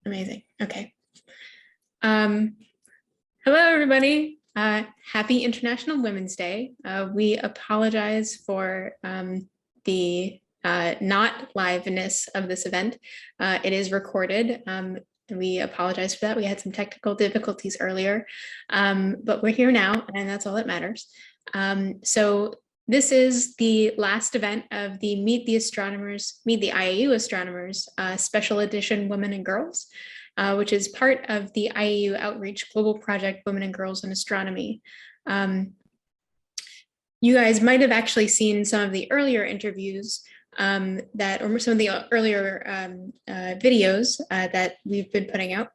Amazing. Okay. Hello, everybody. Happy International Women's Day. We apologize for the not liveness of this event. It is recorded. And we apologize for that. We had some technical difficulties earlier, but we're here now, and that's all that matters. So this is the last event of the Meet the IAU Astronomers special edition Women and Girls, which is part of the IAU Outreach Global Project Women and Girls in Astronomy. You guys might have actually seen some of the earlier interviews or some of the earlier videos that we've been putting out.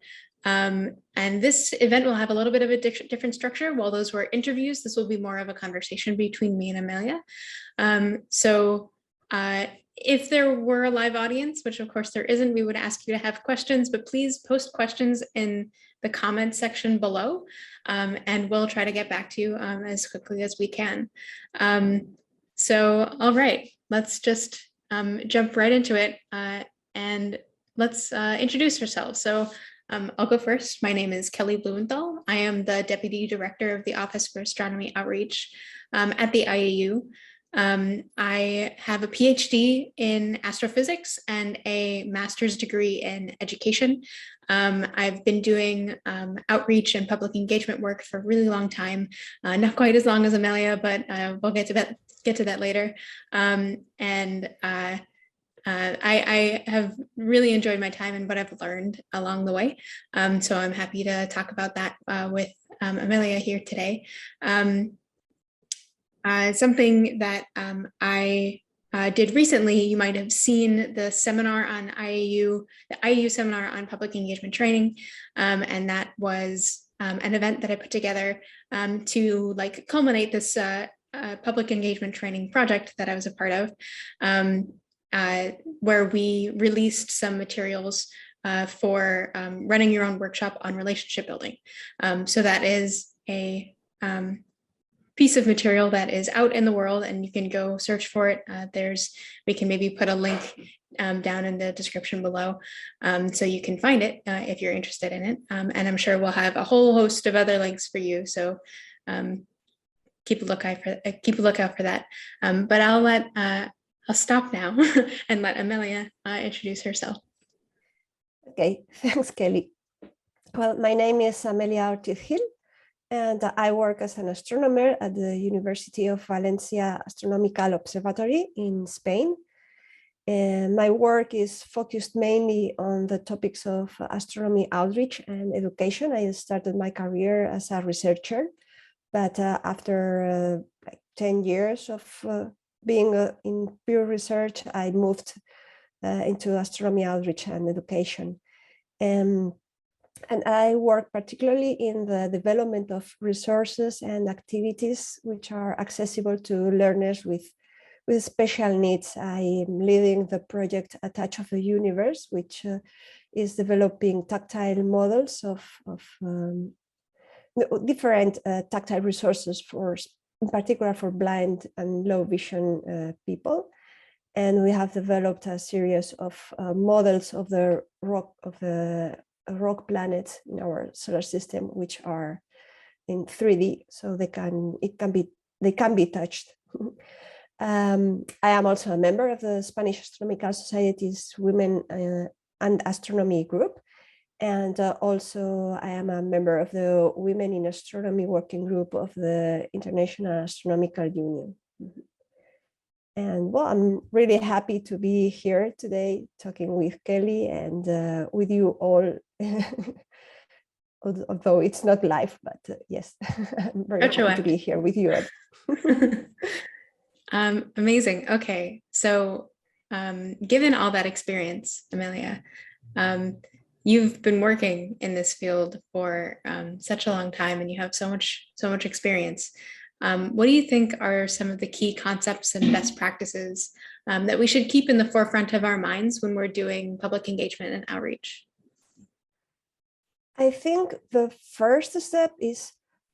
And this event will have a little bit of a different structure. While those were interviews, this will be more of a conversation between me and Amelia. If there were a live audience, which of course there isn't, we would ask you to have questions, but please post questions in the comments section below, and we'll try to get back to you as quickly as we can. All right, let's just jump right into it, and let's introduce ourselves. So I'll go first. My name is Kelly Blumenthal. I am the Deputy Director of the Office for Astronomy Outreach at the IAU. I have a PhD in astrophysics and a master's degree in education. I've been doing outreach and public engagement work for a really long time, not quite as long as Amelia, but we'll get to that later. I have really enjoyed my time and what I've learned along the way. So I'm happy to talk about that with Amelia here today. Something that I did recently, you might have seen the seminar on the IAU seminar on public engagement training. And that was an event that I put together to culminate this public engagement training project that I was a part of, where we released some materials for running your own workshop on relationship building. So that is a piece of material that is out in the world, and you can go search for it. We can maybe put a link down in the description below, so you can find it if you're interested in it. And I'm sure we'll have a whole host of other links for you. So keep a lookout for that. But I'll stop now and let Amelia introduce herself. Okay, thanks, Kelly. Well, my name is Amelia OrtizGil, and I work as an astronomer at the University of Valencia Astronomical Observatory in Spain. And my work is focused mainly on the topics of astronomy outreach and education. I started my career as a researcher, but after 10 years of being in pure research, I moved into astronomy outreach and education. And I work particularly in the development of resources and activities which are accessible to learners with special needs. I am leading the project A Touch of the Universe, which is developing tactile models of different tactile resources in particular for blind and low vision people. And we have developed a series of models of the rock planets in our solar system, which are in 3D, so they can be touched. I am also a member of the Spanish Astronomical Society's Women and Astronomy group, and also I am a member of the Women in Astronomy working group of the International Astronomical Union. And well, I'm really happy to be here today talking with Kelly and with you all, although it's not live, but yes, I'm very happy to be here with you. Amazing. Okay, so given all that experience, Amelia, you've been working in this field for such a long time, and you have so much experience. What do you think are some of the key concepts and best practices that we should keep in the forefront of our minds when we're doing public engagement and outreach? I think the first step is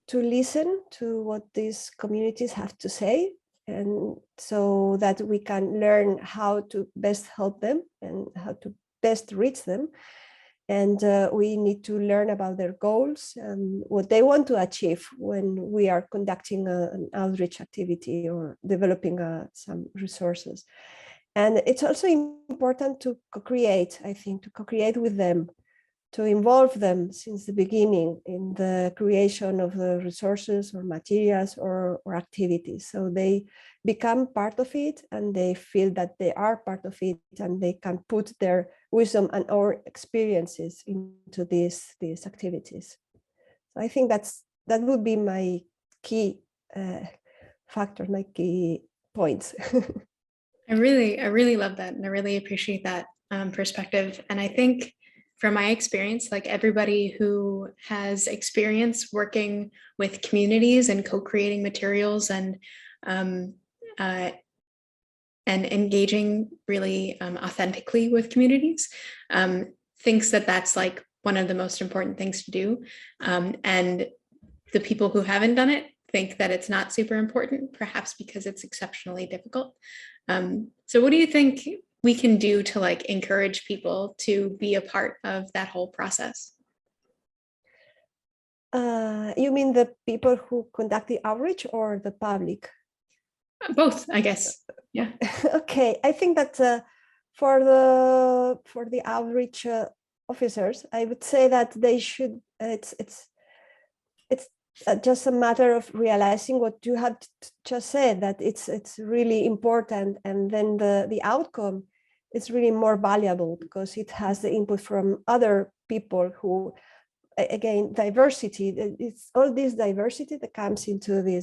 to listen to what these communities have to say, and so that we can learn how to best help them and how to best reach them. And we need to learn about their goals and what they want to achieve when we are conducting an outreach activity or developing some resources. And it's also important to co-create, I think, to co-create with them, to involve them since the beginning in the creation of the resources or materials or activities. So they become part of it and they feel that they are part of it and they can put their wisdom and or experiences into these activities. So I think that would be my key factor, my key points. I really love that. And I really appreciate that perspective. And I think from my experience, like everybody who has experience working with communities and co-creating materials and engaging really authentically with communities thinks that that's like one of the most important things to do. And the people who haven't done it think that it's not super important, perhaps because it's exceptionally difficult. So what do you think we can do to like encourage people to be a part of that whole process? You mean the people who conduct the outreach or the public? Both, I guess. Yeah. Okay, I think that for the outreach officers, I would say that they should. It's just a matter of realizing what you have just said, that it's really important, and then the outcome is really more valuable because it has the input from other people who, again, diversity. It's all this diversity that comes into the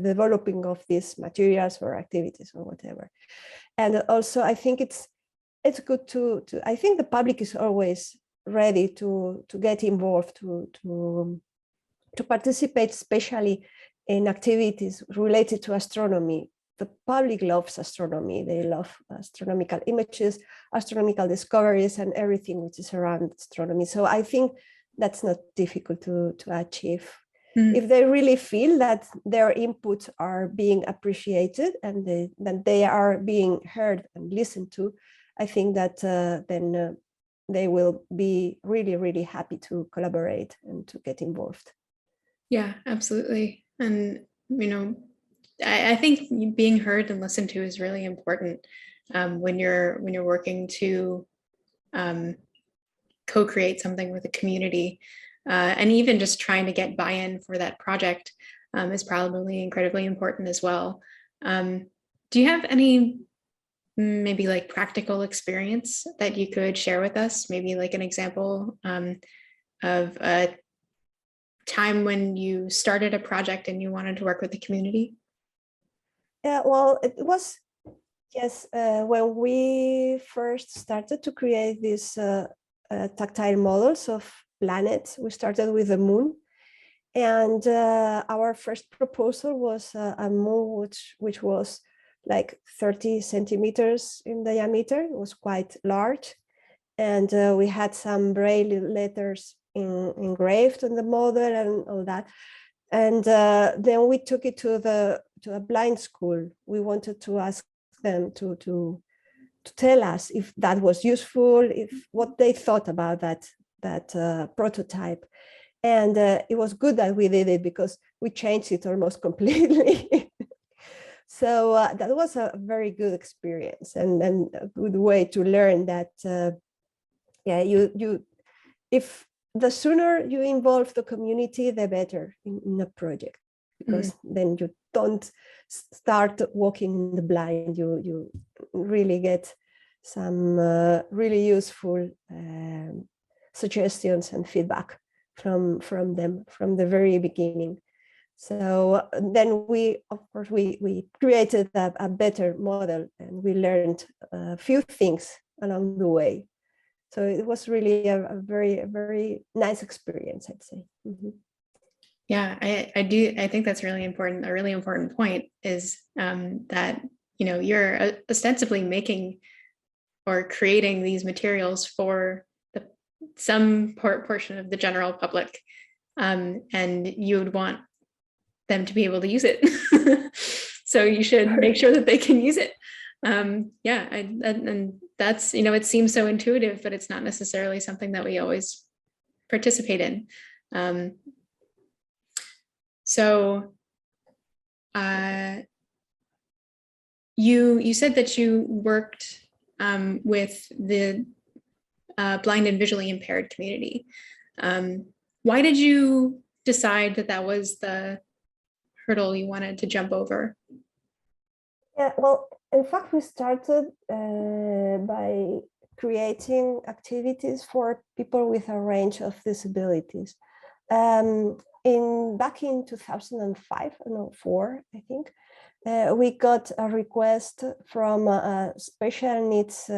developing of these materials or activities or whatever. And also, I think it's good to I think the public is always ready to get involved, to participate, especially in activities related to astronomy. The public loves astronomy. They love astronomical images, astronomical discoveries, and everything which is around astronomy. So I think that's not difficult to achieve. If they really feel that their inputs are being appreciated and that they are being heard and listened to, I think that then they will be really, really happy to collaborate and to get involved. Yeah, absolutely. And, you know, I think being heard and listened to is really important when you're working to co-create something with a community. And even just trying to get buy-in for that project is probably incredibly important as well. Do you have any maybe like practical experience that you could share with us? Maybe like an example of a time when you started a project and you wanted to work with the community? Yeah, well, it was, yes, when we first started to create these tactile models of planets, we started with the moon. And our first proposal was a moon which was like 30 centimeters in diameter. It was quite large. And we had some braille letters engraved on the model and all that. And then we took it to a blind school. We wanted to ask them to tell us if that was useful, if what they thought about that prototype. And it was good that we did it because we changed it almost completely. So that was a very good experience and a good way to learn that, yeah, if the sooner you involve the community, the better in a project, because then you don't start walking in the blind. You really get some really useful suggestions and feedback from them from the very beginning. So then of course we created a better model and we learned a few things along the way. So it was really a very nice experience, I'd say. Yeah, I think that's really important. A really important point is that, you know, you're ostensibly making or creating these materials for some portion of the general public, and you would want them to be able to use it. So you should make sure that they can use it. Yeah, and that's, it seems so intuitive, but it's not necessarily something that we always participate in. So you said that you worked with the blind and visually impaired community. Why did you decide that that was the hurdle you wanted to jump over? Yeah, well, in fact, we started by creating activities for people with a range of disabilities. Back in 2005, no, 4, I think, we got a request from a special needs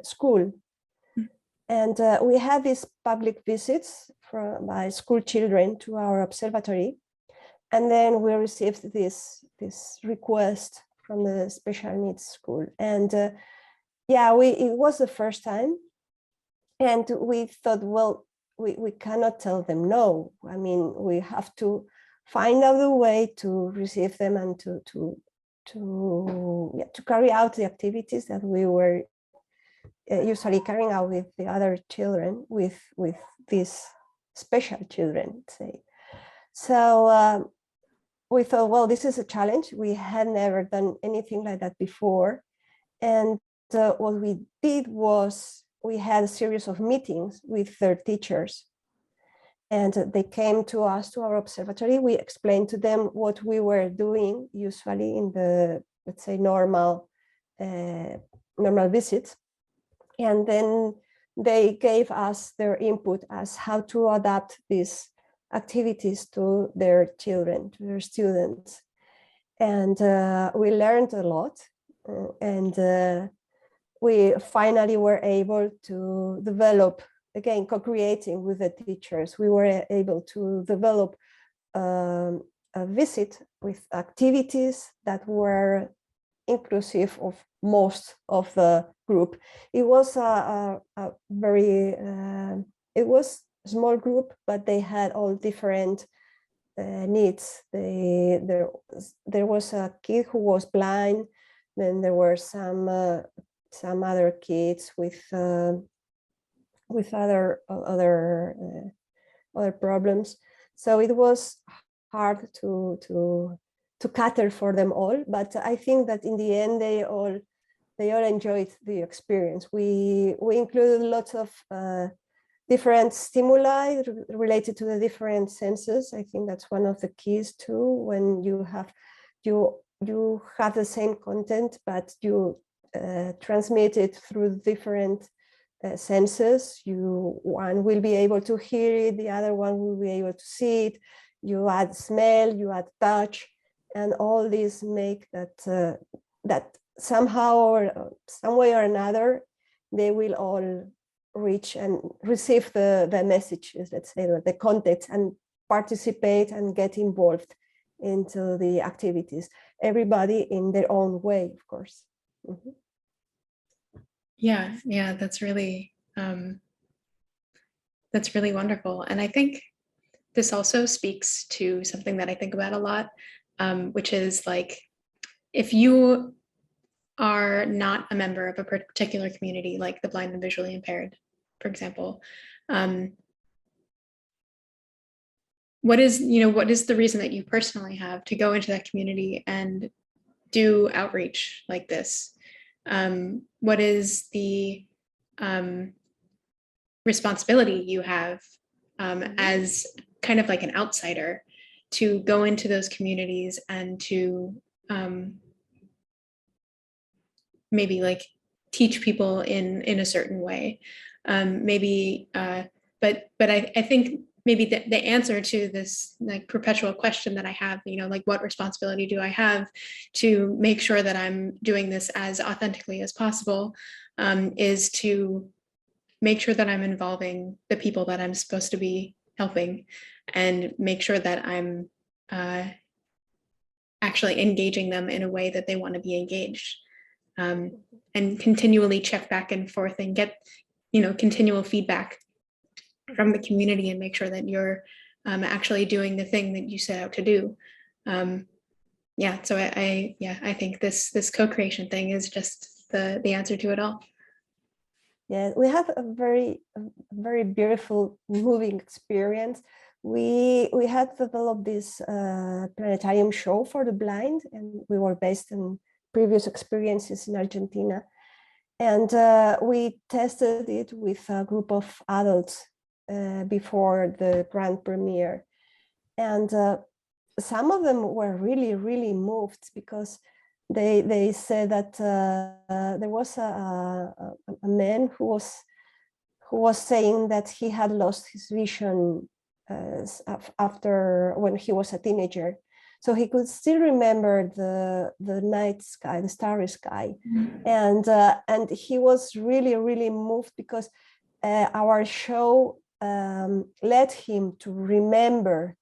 school. And we had these public visits by school children to our observatory. And then we received this request from the special needs school. And yeah, it was the first time. And we thought, well, we cannot tell them no. I mean, we have to find out a way to receive them and to carry out the activities that we were usually carrying out with the other children, with these special children, say. So we thought, well, this is a challenge. We had never done anything like that before. And what we did was we had a series of meetings with their teachers. And they came to us, to our observatory. We explained to them what we were doing, usually in the, let's say, normal visits. And then they gave us their input as how to adapt these activities to their children, to their students. And we learned a lot. And we finally were able to develop, again, co-creating with the teachers, we were able to develop a visit with activities that were inclusive of most of the group. It was a very, it was a small group, but they had all different needs. There was a kid who was blind, then there were some other kids with other problems. So it was hard to cater for them all, but I think that in the end they all enjoyed the experience. We included lots of different stimuli related to the different senses. I think that's one of the keys too. When you have the same content, but you transmit it through different senses. One will be able to hear it, the other one will be able to see it. You add smell, you add touch, and all these make that that somehow or some way or another, they will all reach and receive the messages, let's say, the content, and participate and get involved into the activities. Everybody in their own way, of course. Mm-hmm. Yeah, that's really wonderful. And I think this also speaks to something that I think about a lot, which is like, if you are not a member of a particular community, like the blind and visually impaired, for example, what is the reason that you personally have to go into that community and do outreach like this? What is the responsibility you have as kind of like an outsider to go into those communities and to maybe like teach people in a certain way, but I think maybe the answer to this like perpetual question that I have, like what responsibility do I have to make sure that I'm doing this as authentically as possible, is to make sure that I'm involving the people that I'm supposed to be helping, and make sure that I'm actually engaging them in a way that they want to be engaged. And continually check back and forth and get, continual feedback from the community, and make sure that you're actually doing the thing that you set out to do. yeah, so I think this co-creation thing is just the answer to it all. Yeah, we have a very beautiful, moving experience. We had developed this planetarium show for the blind, and we were based on previous experiences in Argentina. And we tested it with a group of adults before the grand premiere. And some of them were really moved because they said that there was a man who was saying that he had lost his vision after when he was a teenager. So he could still remember the night sky, the starry sky, and he was really moved because our show led him to remember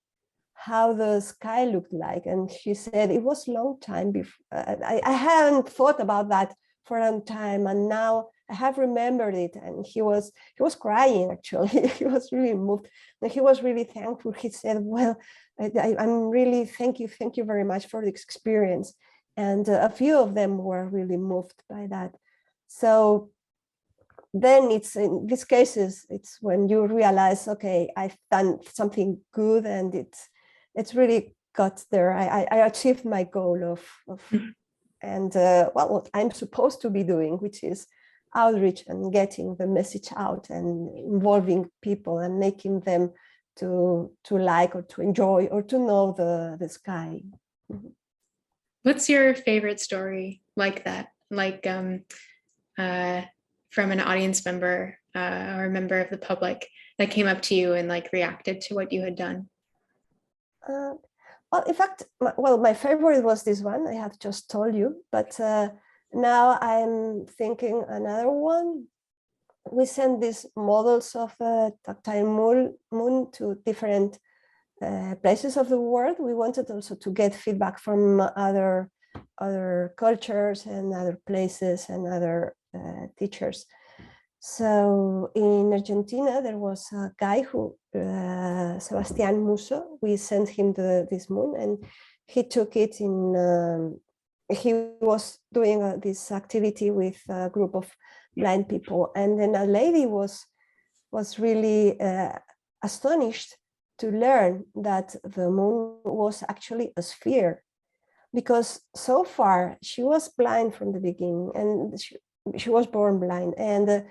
how the sky looked like. And he said it was a long time before. I hadn't thought about that for a long time, and now I have remembered it. And he was crying, actually. He was really moved, and he was really thankful. He said, well, I'm really thank you very much for the experience. And a few of them were really moved by that. So then it's in these cases, it's when you realize, okay, I've done something good, and it's really got there. I achieved my goal of and well, what I'm supposed to be doing, which is outreach and getting the message out and involving people and making them to like or to enjoy or to know the sky. What's your favorite story like that? Like from an audience member or a member of the public that came up to you and like reacted to what you had done? Well, in fact, my favorite was this one I have just told you, but now I'm thinking another one. We sent these models of a tactile moon to different places of the world. We wanted also to get feedback from other cultures and other places and other teachers. So in Argentina, there was a guy who, Sebastián Musso, we sent him this moon, and he took it in, he was doing this activity with a group of blind people. And then a lady was really astonished to learn that the moon was actually a sphere, because so far she was blind from the beginning, and she was born blind, and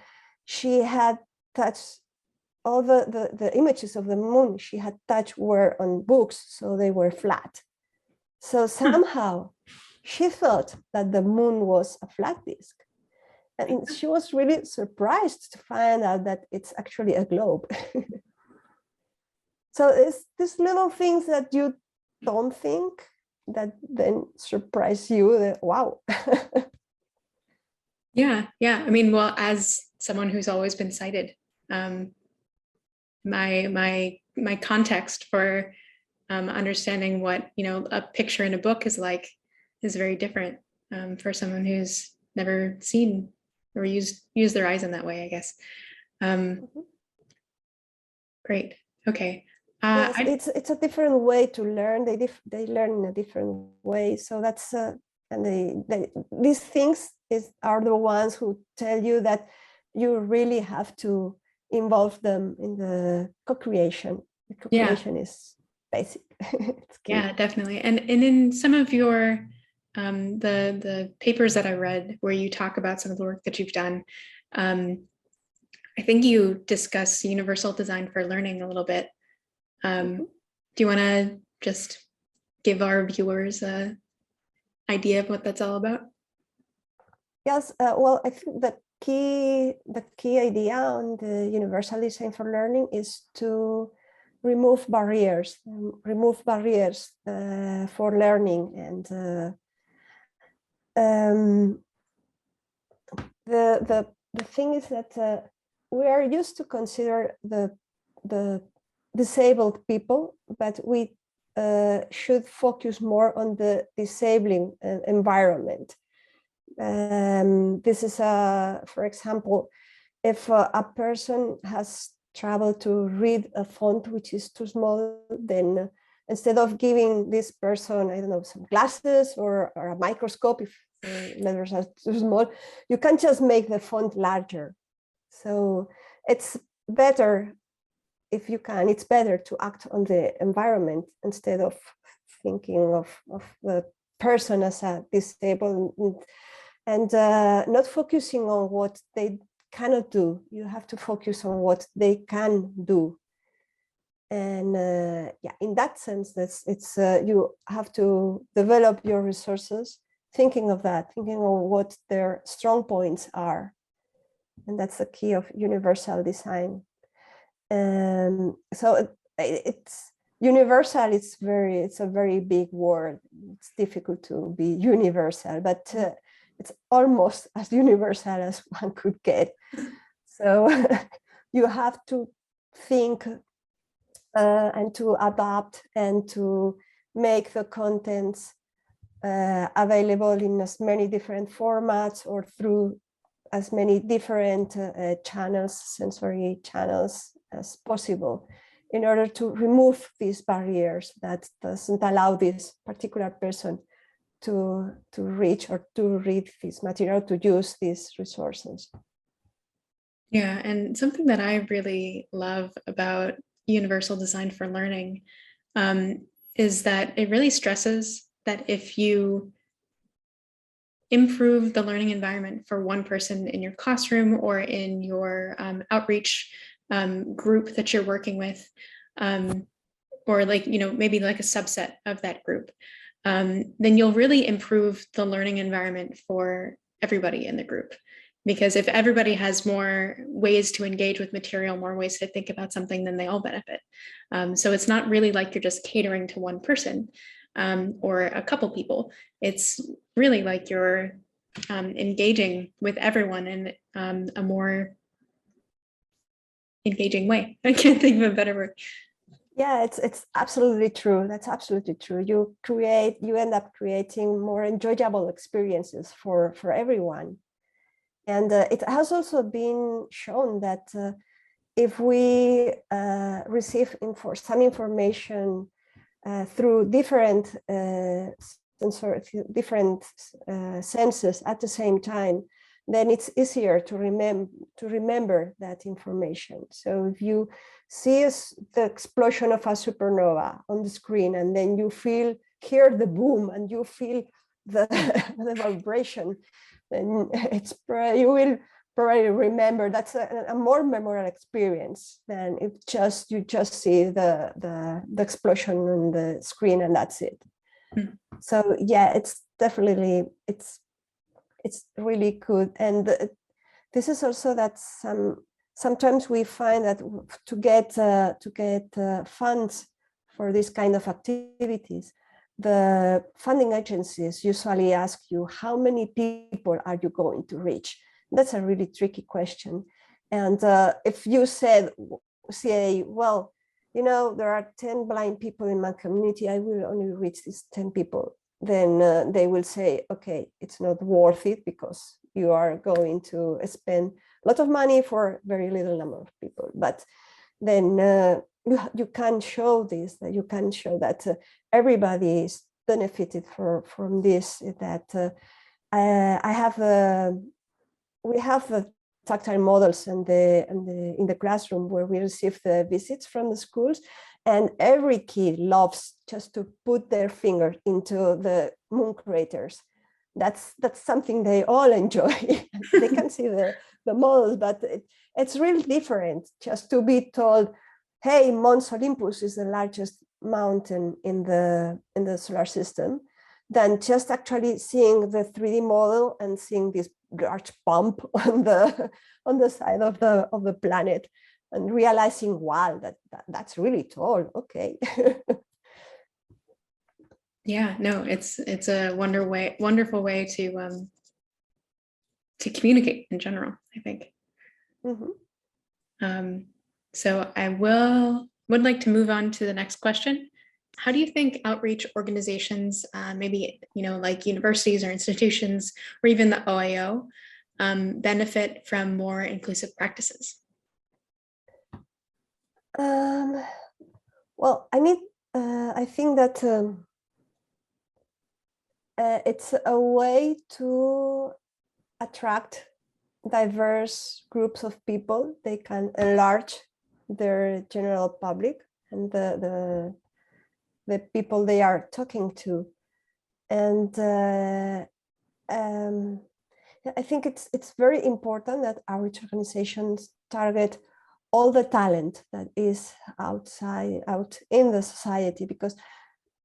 she had touched all the images of the moon she had touched were on books, so they were flat. So somehow she thought that the moon was a flat disk. And she was really surprised to find out that it's actually a globe. So it's these little things that you don't think that then surprise you that, wow. Yeah. I mean, well, as someone who's always been sighted, my context for understanding what a picture in a book is like is very different for someone who's never seen or used their eyes in that way, I guess. Great. Okay. Yes, it's a different way to learn. They learn in a different way. So that's and these things are the ones who tell you that you really have to involve them in the co-creation. The co-creation is basic. Yeah, definitely. And in some of your the papers that I read where you talk about some of the work that you've done, I think you discuss universal design for learning a little bit. Do you want to just give our viewers an idea of what that's all about? Yes, well, I think the key idea on the universal design for learning is to remove barriers for learning. And the thing is that we are used to consider the disabled people, but we should focus more on the disabling environment. This is for example, if a person has trouble to read a font which is too small, then instead of giving this person, I don't know, some glasses or a microscope, if the letters are too small, you can just make the font larger. So it's better, if you can, it's better to act on the environment instead of thinking of the person as a disabled, and not focusing on what they cannot do. You have to focus on what they can do. And yeah, in that sense, it's you have to develop your resources, thinking of that, thinking of what their strong points are. And that's the key of universal design. So it's universal. It's a very big word. It's difficult to be universal, but it's almost as universal as one could get. So you have to think and to adapt and to make the contents available in as many different formats or through as many different channels, sensory channels as possible, in order to remove these barriers that doesn't allow this particular person to reach or to read this material, to use these resources. Yeah, and something that I really love about universal design for learning is that it really stresses that if you improve the learning environment for one person in your classroom or in your outreach group that you're working with, or like, you know, maybe like a subset of that group, then you'll really improve the learning environment for everybody in the group. Because if everybody has more ways to engage with material, more ways to think about something, then they all benefit. So it's not really like you're just catering to one person or a couple people. It's really like you're engaging with everyone in a more engaging way. I can't think of a better word. Yeah, it's absolutely true. That's absolutely true. You end up creating more enjoyable experiences for everyone. And it has also been shown that if we receive some information through different senses at the same time, then it's easier to remember that information. So if you see the explosion of a supernova on the screen, and then you hear the boom, and you feel the vibration, then you will probably remember. That's a more memorable experience than if you just see the explosion on the screen and that's it. Mm. So yeah, it's definitely it's really good. And this is also that sometimes we find that to get funds for this kind of activities, the funding agencies usually ask you, how many people are you going to reach? That's a really tricky question. And if you say, well, you know, there are 10 blind people in my community, I will only reach these 10 people, then they will say, okay, it's not worth it, because you are going to spend a lot of money for a very little number of people. But then you can show this, that you can show that everybody is benefited from this, that we have the tactile models in the classroom where we receive the visits from the schools, and every kid loves just to put their finger into the moon craters. That's something they all enjoy. They can see the models, but it's really different just to be told, hey, Mons Olympus is the largest mountain in the solar system, than just actually seeing the 3D model and seeing this large bump on the side of the planet, and realizing, wow, that's really tall. Okay. Yeah, no, it's a wonderful way to communicate in general, I think. Mm-hmm. So I would like to move on to the next question. How do you think outreach organizations, maybe, you know, like universities or institutions, or even the OIO, benefit from more inclusive practices? Well, I think that it's a way to attract diverse groups of people. They can enlarge their general public and the people they are talking to. And I think it's very important that outreach organizations target all the talent that is out in the society, because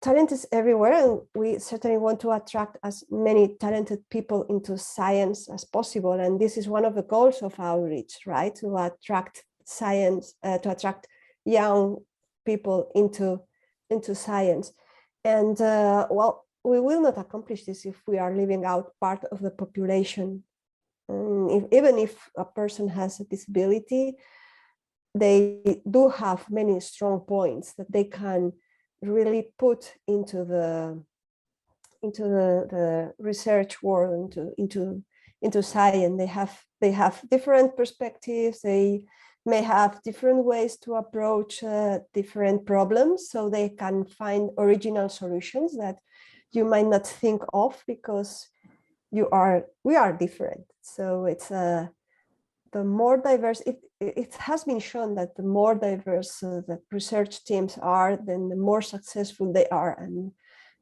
talent is everywhere, and we certainly want to attract as many talented people into science as possible. And this is one of the goals of outreach, right? To attract science, to attract young people into science. And well, we will not accomplish this if we are leaving out part of the population. Even if a person has a disability, they do have many strong points that they can really put into the research world, into science. They have different perspectives. They may have different ways to approach different problems, so they can find original solutions that you might not think of, because we are different. So it's the more diverse, it has been shown that the more diverse the research teams are, then the more successful they are, and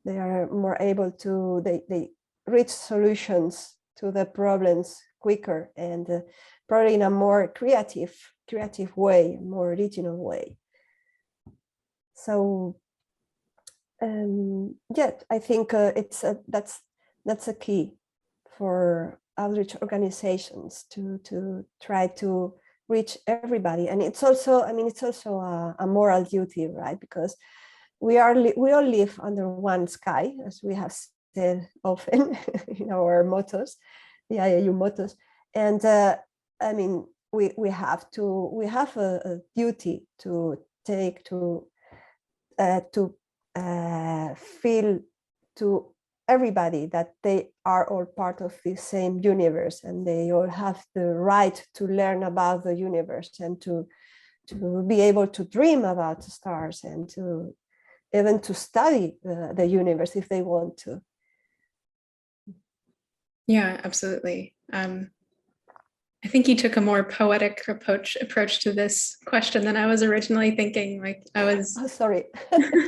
they are more able to, they reach solutions to the problems quicker, and probably in a more creative way, more original way. So yeah, I think that's a key for outreach organizations to try to reach everybody. And it's also, I mean, it's also a moral duty, right? Because we all live under one sky, as we have said often in our mottos, the IAU mottos. And I mean, we have a duty to take to feel to everybody that they are all part of the same universe, and they all have the right to learn about the universe, and to be able to dream about the stars, and to even to study the universe if they want to. Yeah, absolutely. I think you took a more poetic approach to this question than I was originally thinking. Like I was. Oh, sorry.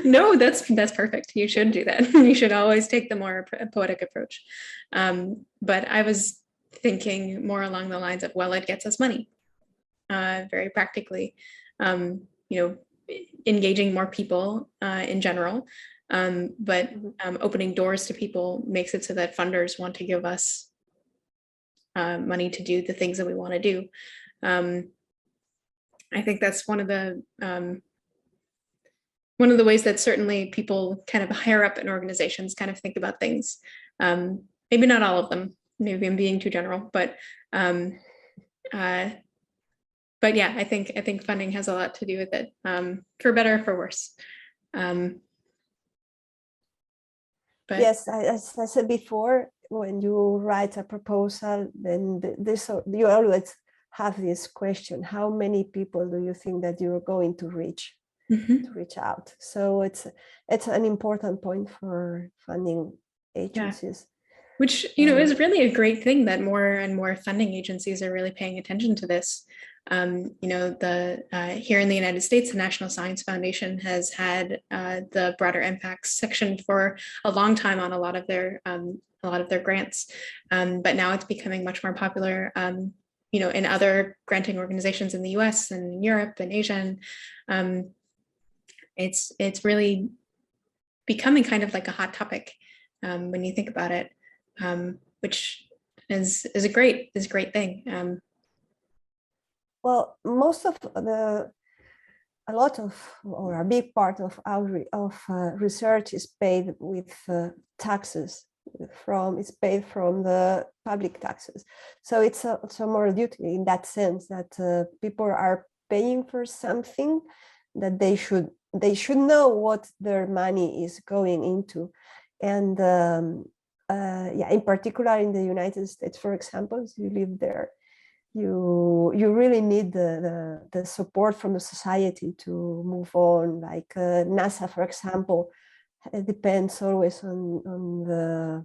No, that's perfect. You should do that. You should always take the more poetic approach. But I was thinking more along the lines of, well, it gets us money, very practically. You know, engaging more people in general, but opening doors to people makes it so that funders want to give us money to do the things that we want to do. I think that's one of the ways that certainly people kind of higher up in organizations kind of think about things. Maybe not all of them. Maybe I'm being too general, but yeah, I think funding has a lot to do with it, for better or for worse. But yes, as I said before, when you write a proposal, then you always have this question: how many people do you think that you're going to reach? To reach out. So it's an important point for funding agencies. Yeah. Which, you know, is really a great thing that more and more funding agencies are really paying attention to this. You know, here in the United States, the National Science Foundation has had the broader impacts section for a long time on a lot of their grants, but now it's becoming much more popular. You know, in other granting organizations in the U.S. and Europe and Asia, and it's really becoming kind of like a hot topic when you think about it, which is a great thing. Well, a big part of research is paid with taxes. It's paid from the public taxes, so it's a moral duty in that sense, that people are paying for something that they should know what their money is going into. And yeah, in particular in the United States, for example, if you live there, you really need the support from the society to move on. Like NASA, for example, it depends always on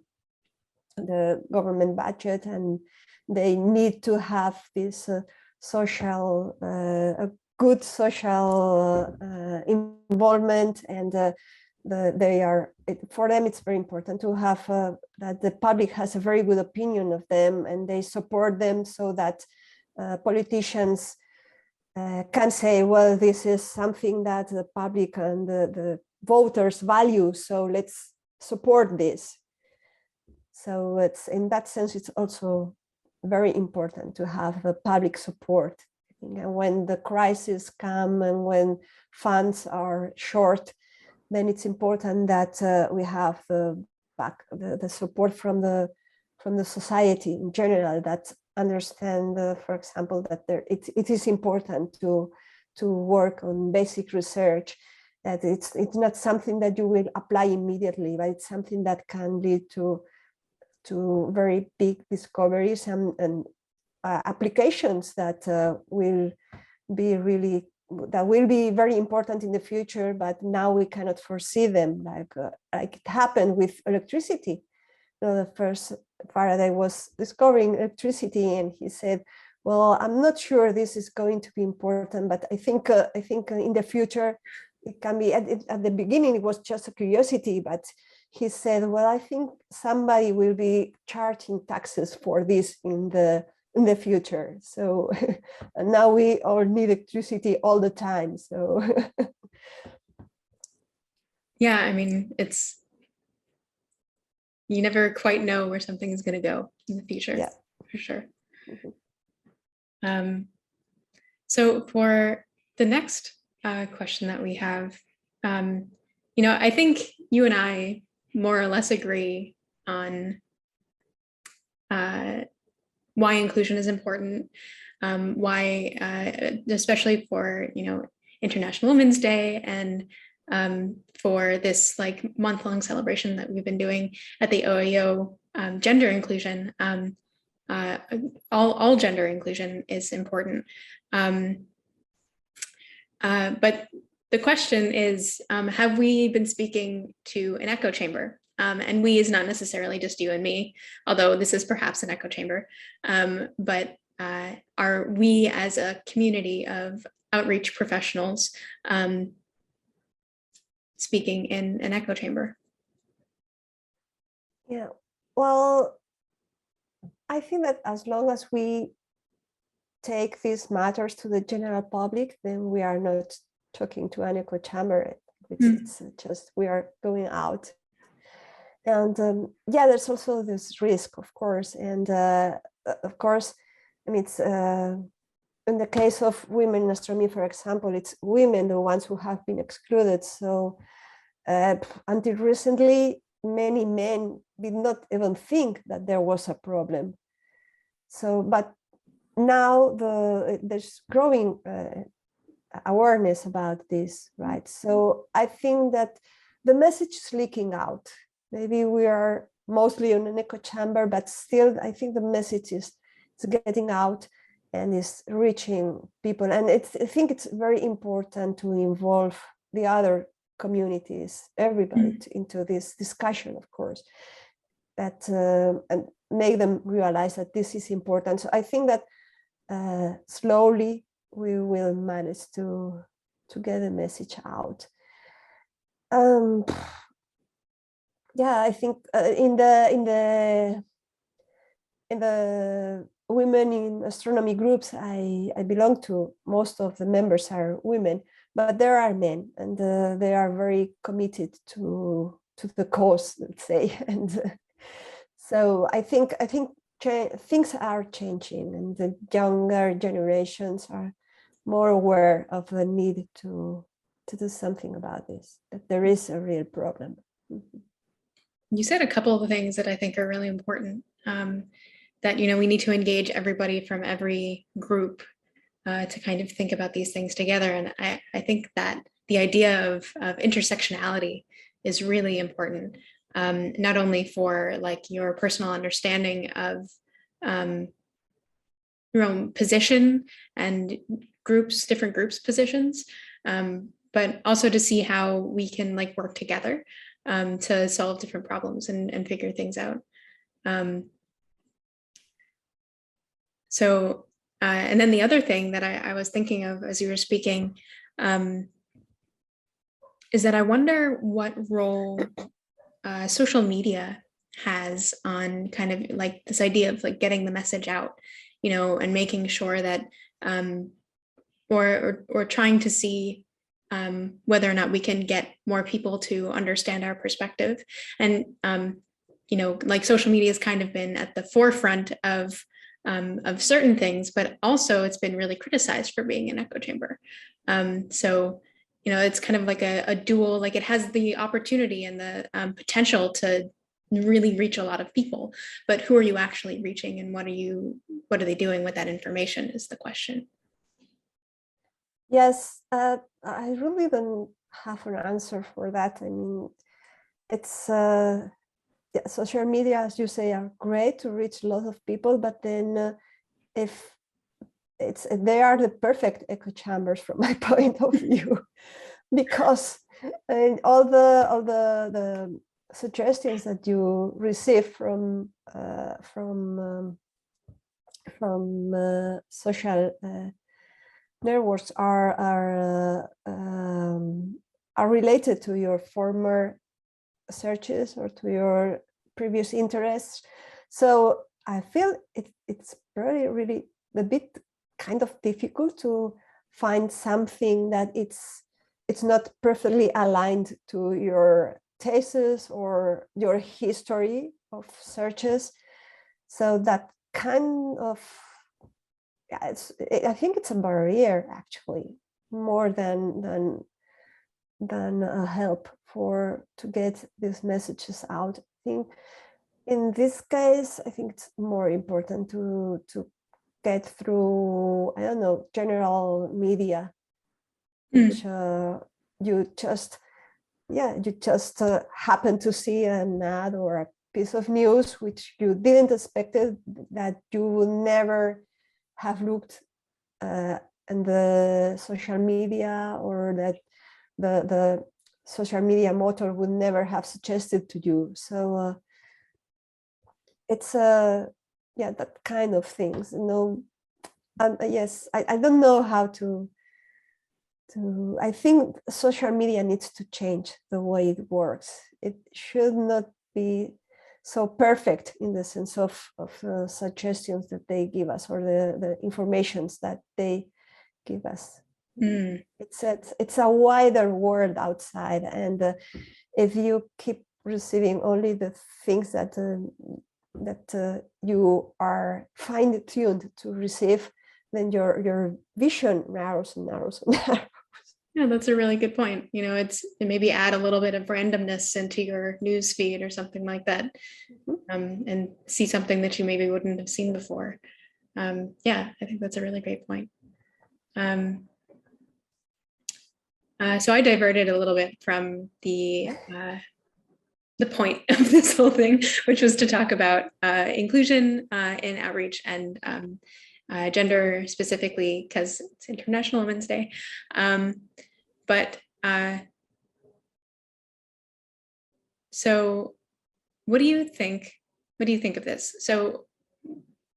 the government budget, and they need to have this social, a good social involvement, and they are, for them it's very important to have that the public has a very good opinion of them, and they support them, so that politicians can say, well, this is something that the public and the voters value, so let's support this. So it's, in that sense, it's also very important to have the public support. And when the crisis come and when funds are short, then it's important that we have the support from the society in general, that understand, for example, that it is important to work on basic research, that it's not something that you will apply immediately, but it's something that can lead to very big discoveries and applications that will be very important in the future, but now we cannot foresee them, like it happened with electricity. The first Faraday was discovering electricity, and he said, well, I'm not sure this is going to be important, but I think in the future it can be. At the beginning it was just a curiosity, but he said, well, I think somebody will be charging taxes for this in the future. So and now we all need electricity all the time. So Yeah, I mean, you never quite know where something is going to go in the future, yeah, for sure. So for the next question that we have, I think you and I more or less agree on why inclusion is important, why, especially for, International Women's Day, and for this like month-long celebration that we've been doing at the OAO, gender inclusion, all gender inclusion is important. But the question is, have we been speaking to an echo chamber? And we is not necessarily just you and me, although this is perhaps an echo chamber, but are we as a community of outreach professionals speaking in an echo chamber? Yeah, well, I think that as long as we take these matters to the general public, then we are not talking to an echo chamber. It's just we are going out. And yeah, there's also this risk, of course. And of course, I mean, it's in the case of women in astronomy, for example, it's women, the ones who have been excluded. So until recently, many men did not even think that there was a problem. So, but now there's growing awareness about this, right? So I think that the message is leaking out. Maybe we are mostly in an echo chamber, but still I think the message is getting out and is reaching people. And I think it's very important to involve the other communities, everybody into this discussion, of course, that and make them realize that this is important. So I think that slowly we will manage to get the message out. Yeah, I think in the women in astronomy groups I belong to, most of the members are women, but there are men, and they are very committed to the cause, let's say. And so I think things are changing, and the younger generations are more aware of the need to do something about this, that there is a real problem. You said a couple of things that I think are really important, that, we need to engage everybody from every group to kind of think about these things together. And I think that the idea of intersectionality is really important, not only for like your personal understanding of your own position and different groups positions, but also to see how we can like work together to solve different problems and figure things out. And then the other thing that I was thinking of as you were speaking is that I wonder what role social media has on kind of like this idea of like getting the message out, you know, and making sure that or trying to see whether or not we can get more people to understand our perspective. And you know, like social media has kind of been at the forefront of certain things, but also it's been really criticized for being an echo chamber. So, you know, it's kind of like a dual, like it has the opportunity and the potential to really reach a lot of people, but who are you actually reaching, and what are they doing with that information is the question. Yes, I really don't have an answer for that. I mean, it's yeah, social media, as you say, are great to reach a lot of people, but then if they are the perfect echo chambers from my point of view, because all the suggestions that you receive from social networks are related to your former searches or to your previous interests. So I feel it's really a bit kind of difficult to find something that it's not perfectly aligned to your thesis or your history of searches. So that kind of, yeah, I think it's a barrier actually, more than a help to get these messages out. I think in this case, I think it's more important to get through, I don't know, general media, which you just happen to see an ad or a piece of news which you didn't expect it, that you would never have looked in the social media, or that the social media motor would never have suggested to you. So it's yeah, that kind of things, you know. Yes, I don't know how to I think social media needs to change the way it works. It should not be so perfect in the sense of suggestions that they give us, or the informations that they give us. It's a wider world outside, and if you keep receiving only the things that you are fine-tuned to receive, then your vision narrows and narrows and narrows. Yeah, that's a really good point. You know, it maybe add a little bit of randomness into your news feed or something like that, and see something that you maybe wouldn't have seen before. Yeah, I think that's a really great point. So I diverted a little bit from the point of this whole thing, which was to talk about inclusion in outreach and gender specifically, because it's International Women's Day. So what do you think? What do you think of this? So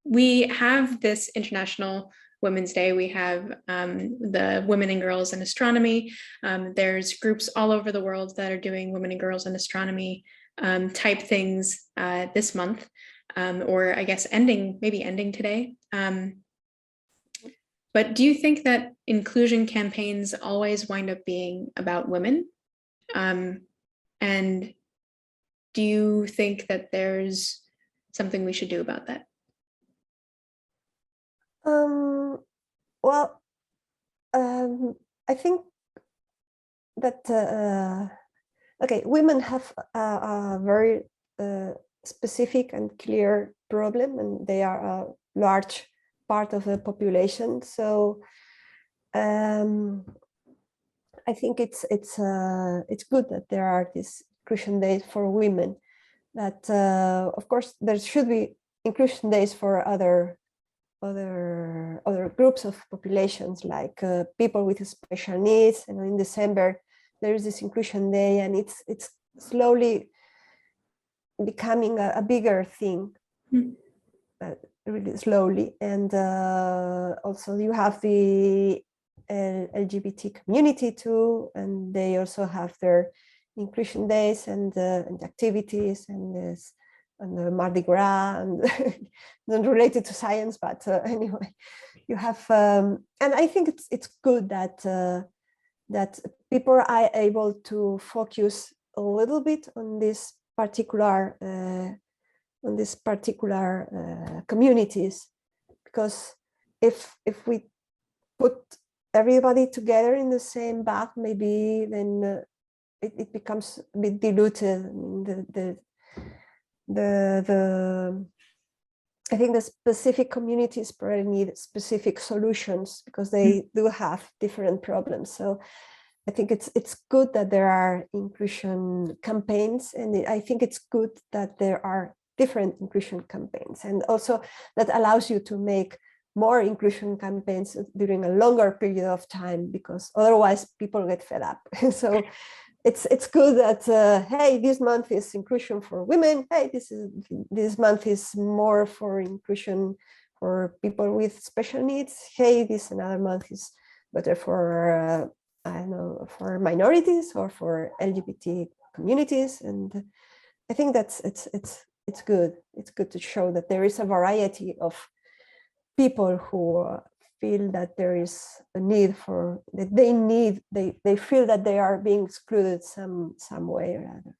we have this International Women's Day. We have the Women and Girls in Astronomy. There's groups all over the world that are doing Women and Girls in Astronomy type things this month, or I guess maybe ending today. But do you think that inclusion campaigns always wind up being about women? And do you think that there's something we should do about that? Well, I think that okay, women have a very specific and clear problem, and they are a large part of the population. So I think it's good that there are these inclusion days for women. That of course there should be inclusion days for other other groups of populations, like people with special needs. And in December, there is this inclusion day, and it's slowly becoming a bigger thing, really slowly. And also you have the LGBT community too, and they also have their inclusion days and activities, and this and the Mardi Gras, and not related to science, but anyway, you have, and I think it's good that that people are able to focus a little bit on this particular communities, because if we put everybody together in the same bag, maybe then it becomes a bit diluted. I mean, I think the specific communities probably need specific solutions, because they do have different problems. So I think it's good that there are inclusion campaigns, and I think it's good that there are different inclusion campaigns, and also that allows you to make more inclusion campaigns during a longer period of time, because otherwise people get fed up. So it's good that hey, this month is inclusion for women. Hey, this month is more for inclusion for people with special needs. Hey, this another month is better for I don't know, for minorities or for LGBT communities. And I think that's it's good. It's good to show that there is a variety of people who feel that there is a need for, that they feel that they are being excluded some way or other.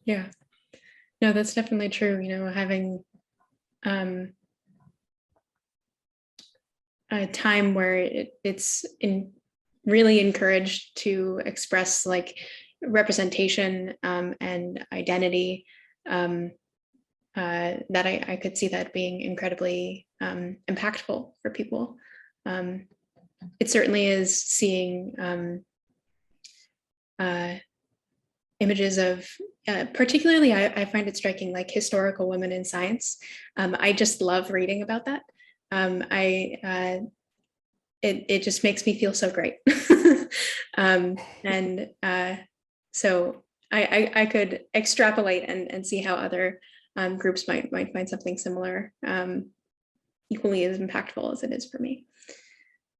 Yeah, no, that's definitely true. You know, having a time where it's really encouraged to express like representation and identity, that I could see that being incredibly impactful for people. It certainly is seeing images of, particularly I find it striking, like historical women in science. I just love reading about that. It just makes me feel so great. So I could extrapolate and see how other groups might find something similar, equally as impactful as it is for me.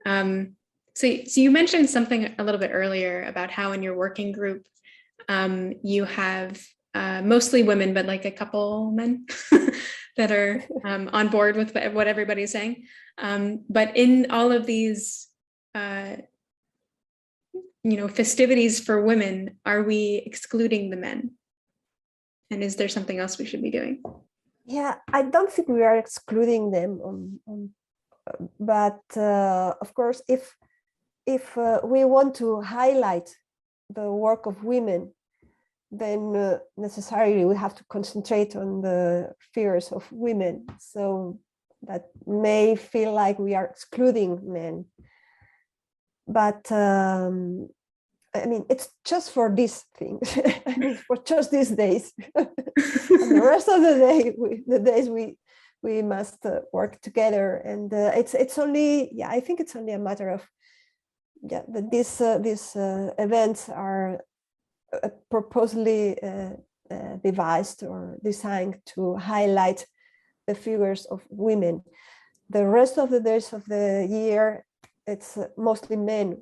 So you mentioned something a little bit earlier about how in your working group you have mostly women, but like a couple men that are on board with what everybody's saying. But in all of these festivities for women, are we excluding the men? And is there something else we should be doing? Yeah, I don't think we are excluding them, but of course, if we want to highlight the work of women, then necessarily we have to concentrate on the figures of women. So that may feel like we are excluding men. But I mean, it's just for these things, I mean, for just these days. And the rest of the days we must work together. And it's only, yeah, I think it's only a matter of, yeah, that these events are purposely devised or designed to highlight the figures of women. The rest of the days of the year, it's mostly men,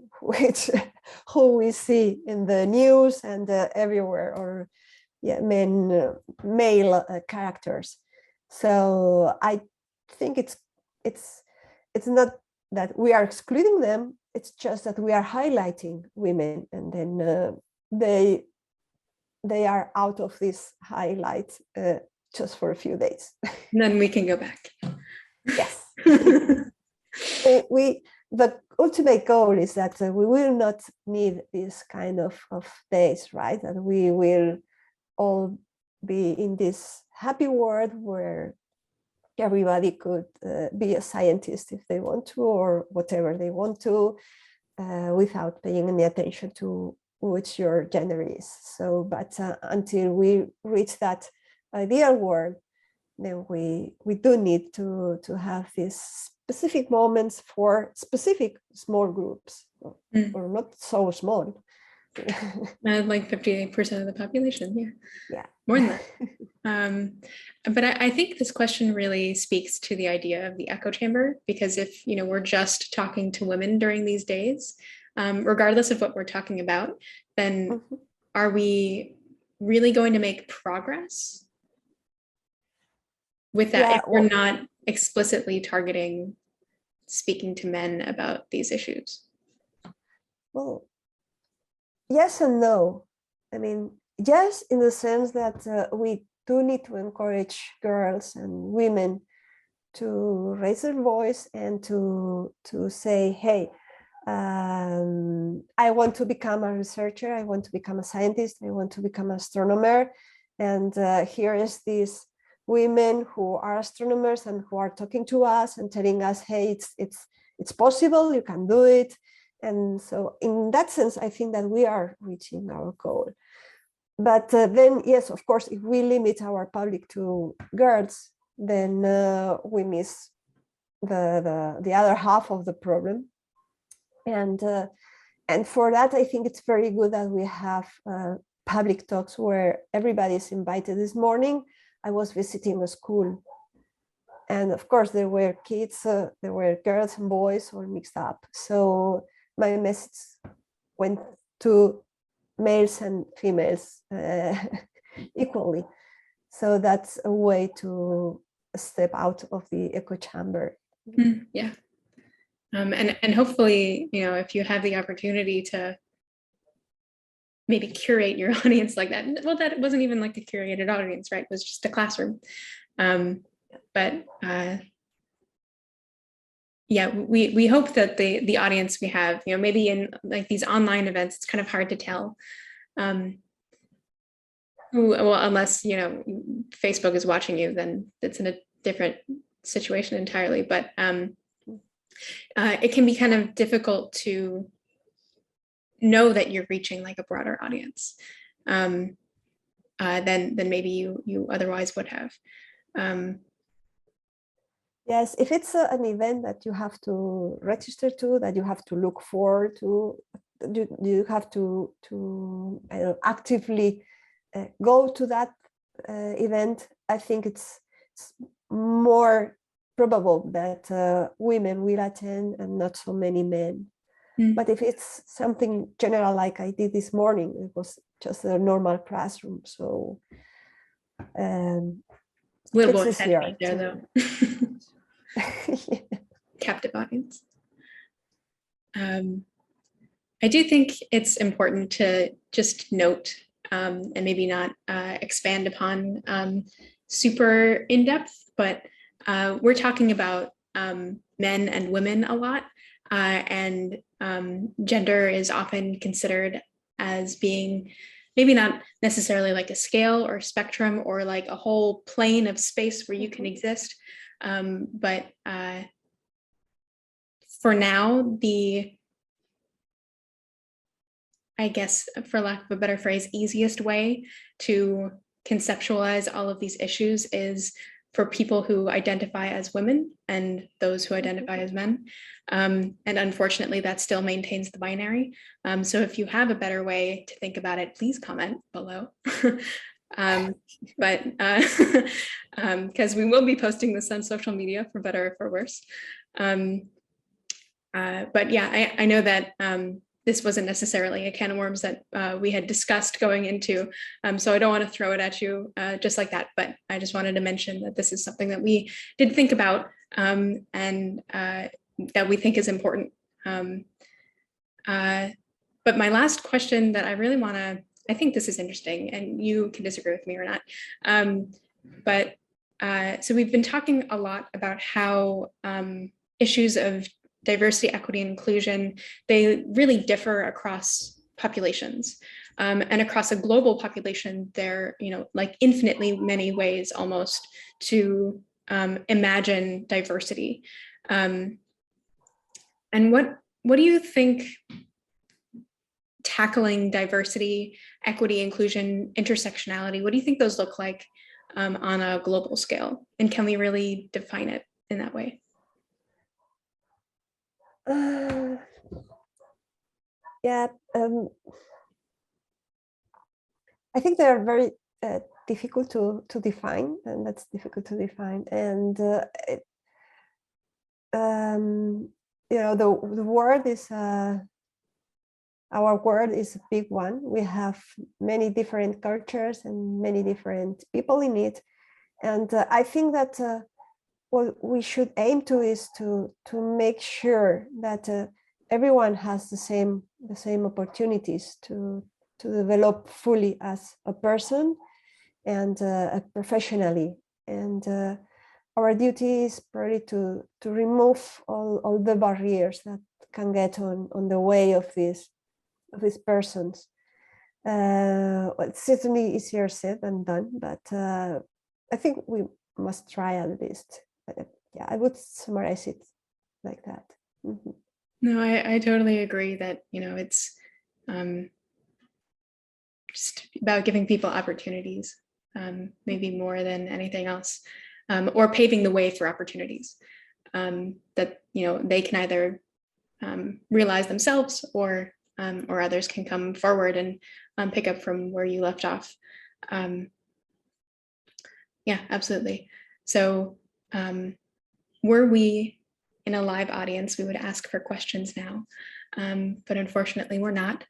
who we see in the news and everywhere, or yeah, male characters. So I think it's not that we are excluding them. It's just that we are highlighting women, and then they are out of this highlight just for a few days. And then we can go back. Yes. The ultimate goal is that we will not need this kind of days, right? That we will all be in this happy world where everybody could be a scientist if they want to, or whatever they want to, without paying any attention to which your gender is. So, but until we reach that ideal world, then we do need to have these specific moments for specific small groups, or not so small. Like 58% of the population, yeah. Yeah. More than that. But I think this question really speaks to the idea of the echo chamber, because if we're just talking to women during these days, regardless of what we're talking about, then are we really going to make progress with that if we're not explicitly targeting speaking to men about these issues? Well, yes and no. I mean, yes, in the sense that we do need to encourage girls and women to raise their voice and to say, hey, I want to become a researcher, I want to become a scientist, I want to become an astronomer. And here is these women who are astronomers and who are talking to us and telling us, hey, it's possible, you can do it. And so in that sense, I think that we are reaching our goal. But then, yes, of course, if we limit our public to girls, then we miss the other half of the problem. And for that, I think it's very good that we have public talks where everybody is invited. This morning, I was visiting a school. And of course, there were kids, there were girls and boys all mixed up. So my message went to males and females equally. So that's a way to step out of the echo chamber. Yeah. And hopefully, if you have the opportunity to maybe curate your audience like that, well, that wasn't even like a curated audience, right? It was just a classroom. But yeah, we hope that the audience we have, maybe in like these online events, it's kind of hard to tell well, unless Facebook is watching you, then it's in a different situation entirely. But it can be kind of difficult to know that you're reaching like a broader audience than maybe you otherwise would have. Yes, if it's an event that you have to register to, that you have to look forward to, you have to actively go to that event, I think it's more probable that women will attend and not so many men. But if it's something general like I did this morning, it was just a normal classroom. So little it's more easier there though. Yeah. Captive audience. I do think it's important to just note and maybe not expand upon super in depth, but we're talking about men and women a lot, and gender is often considered as being maybe not necessarily like a scale or spectrum or like a whole plane of space where you can exist. But for now, I guess, for lack of a better phrase, easiest way to conceptualize all of these issues is for people who identify as women and those who identify as men. And unfortunately, that still maintains the binary. So if you have a better way to think about it, please comment below. But because we will be posting this on social media for better or for worse. But yeah, I know that this wasn't necessarily a can of worms that we had discussed going into. So I don't want to throw it at you just like that, but I just wanted to mention that this is something that we did think about and that we think is important. But my last question that I really want to, I think this is interesting and you can disagree with me or not. So we've been talking a lot about how issues of diversity, equity, and inclusion, they really differ across populations. And across a global population, there are, like infinitely many ways almost to imagine diversity. And what do you think tackling diversity, equity, inclusion, intersectionality, what do you think those look like on a global scale? And can we really define it in that way? Yeah, I think they are very difficult to define, and that's difficult to define. And the word is our world is a big one. We have many different cultures and many different people in it. And I think that what we should aim to is to make sure that everyone has the same opportunities to develop fully as a person and professionally. And our duty is probably to remove all the barriers that can get on the way of these persons. Well, it's certainly easier said than done, but I think we must try at least. Yeah, I would summarize it like that. Mm-hmm. No, I totally agree that, it's just about giving people opportunities, maybe more than anything else, or paving the way for opportunities that, they can either realize themselves or others can come forward and pick up from where you left off. Yeah, absolutely. So were we in a live audience, we would ask for questions now, but unfortunately we're not.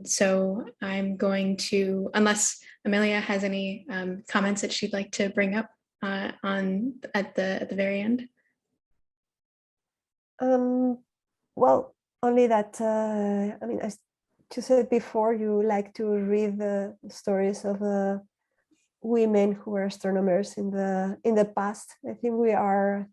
So I'm going to, unless Amelia has any comments that she'd like to bring up at the very end. Well, only that, I mean, as you said before, you like to read the stories of women who were astronomers in the past. I think we are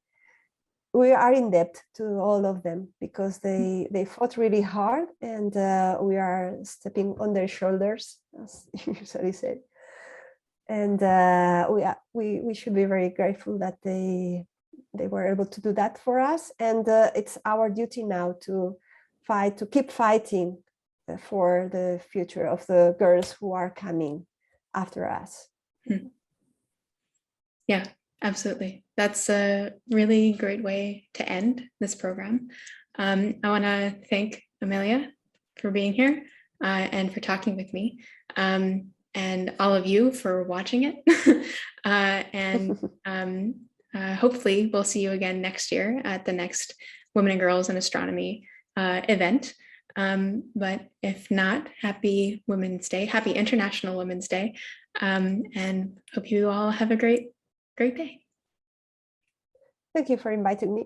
in debt to all of them because they fought really hard, and we are stepping on their shoulders, as you usually say. And we should be very grateful that they were able to do that for us. And it's our duty now to keep fighting for the future of the girls who are coming after us. Yeah, absolutely. That's a really great way to end this program. I want to thank Amelia for being here and for talking with me, and all of you for watching it. And hopefully we'll see you again next year at the next Women and Girls in Astronomy event. But if not, happy Women's Day, happy International Women's Day, and hope you all have a great day. Thank you for inviting me.